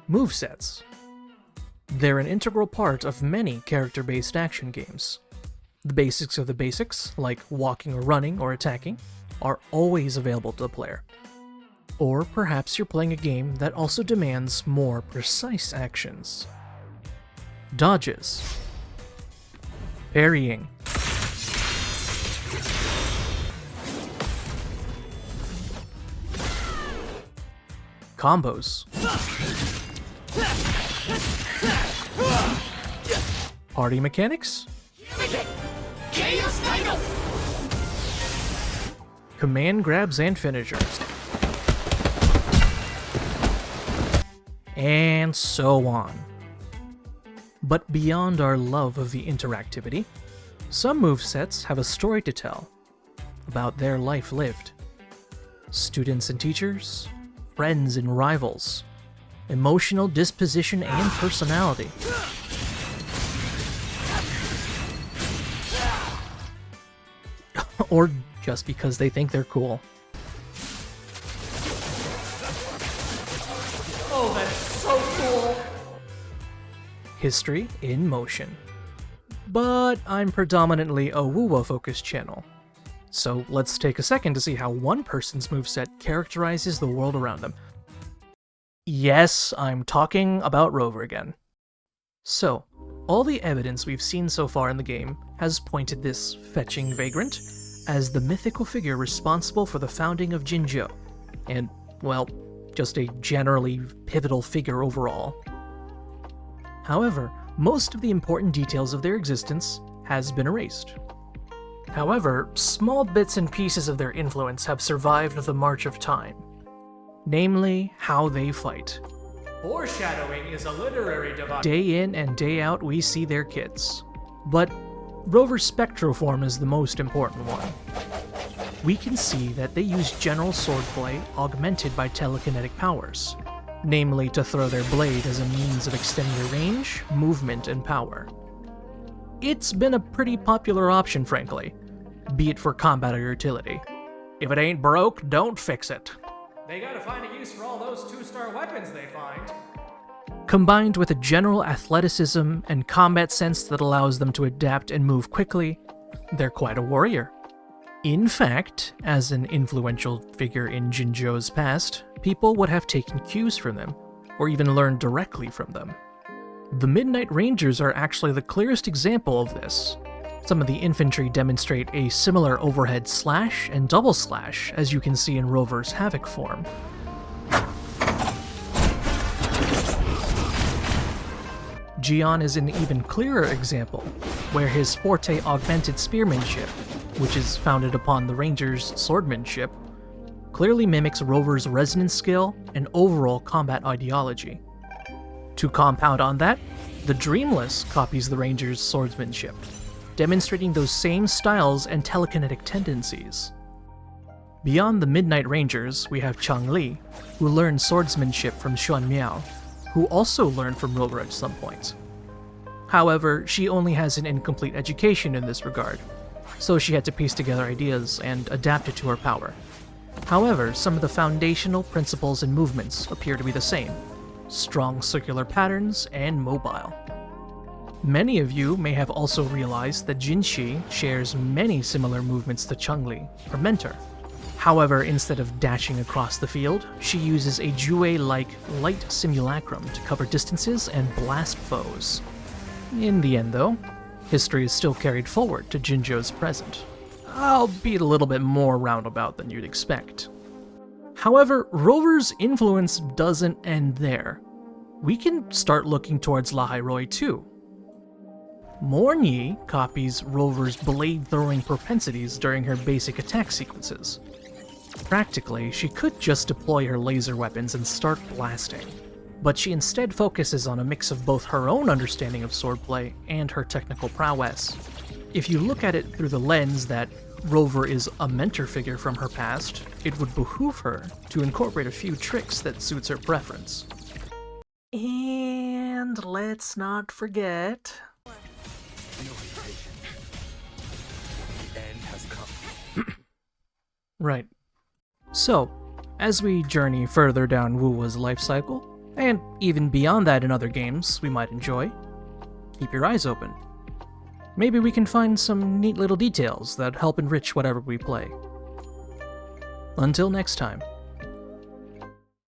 Movesets. They're an integral part of many character-based action games. The basics of the basics, like walking or running or attacking, are always available to the player. Or perhaps you're playing a game that also demands more precise actions. Dodges. Parrying. Combos. Party mechanics. Command grabs and finishers. And so on. But beyond our love of the interactivity, some movesets have a story to tell about their life lived. Students and teachers, friends and rivals, emotional disposition and personality. Or just because they think they're cool. Oh, that's so cool! History in motion. But I'm predominantly a Wuwa-focused channel, so let's take a second to see how one person's moveset characterizes the world around them. Yes, I'm talking about Rover again. So, all the evidence we've seen so far in the game has pointed this fetching vagrant as the mythical figure responsible for the founding of Jinzhou, and, well, just a generally pivotal figure overall. However, most of the important details of their existence has been erased. However, small bits and pieces of their influence have survived the march of time. Namely, how they fight. Foreshadowing is a literary device. Day in and day out we see their kits. But Rover's Spectroform is the most important one. We can see that they use general swordplay augmented by telekinetic powers, namely to throw their blade as a means of extending their range, movement, and power. It's been a pretty popular option, frankly, be it for combat or utility. If it ain't broke, don't fix it. They gotta find a use for all those 2-star weapons they find. Combined with a general athleticism and combat sense that allows them to adapt and move quickly, they're quite a warrior. In fact, as an influential figure in Jinzhou's past, people would have taken cues from them, or even learned directly from them. The Midnight Rangers are actually the clearest example of this. Some of the infantry demonstrate a similar overhead slash and double slash, as you can see in Rover's Havoc form. Jian is an even clearer example, where his forte augmented spearmanship, which is founded upon the Rangers' swordsmanship, clearly mimics Rover's resonance skill and overall combat ideology. To compound on that, the Dreamless copies the Rangers' swordsmanship, demonstrating those same styles and telekinetic tendencies. Beyond the Midnight Rangers, we have Chang Li, who learned swordsmanship from Xuan Miao, who also learned from Rover at some point. However, she only has an incomplete education in this regard, so she had to piece together ideas and adapt it to her power. However, some of the foundational principles and movements appear to be the same: strong circular patterns and mobile. Many of you may have also realized that Jinshi shares many similar movements to Changli, her mentor. However, instead of dashing across the field, she uses a Jue-like light simulacrum to cover distances and blast foes. In the end, though, history is still carried forward to Jinzhou's present, albeit a little bit more roundabout than you'd expect. However, Rover's influence doesn't end there. We can start looking towards Lahairoi too. Mornyi copies Rover's blade-throwing propensities during her basic attack sequences. Practically, she could just deploy her laser weapons and start blasting, but she instead focuses on a mix of both her own understanding of swordplay and her technical prowess. If you look at it through the lens that Rover is a mentor figure from her past, it would behoove her to incorporate a few tricks that suits her preference. And let's not forget... The end has come. Right. So, as we journey further down Wuwa's life cycle, And even beyond that in other games we might enjoy. Keep your eyes open. Maybe we can find some neat little details that help enrich whatever we play. Until next time.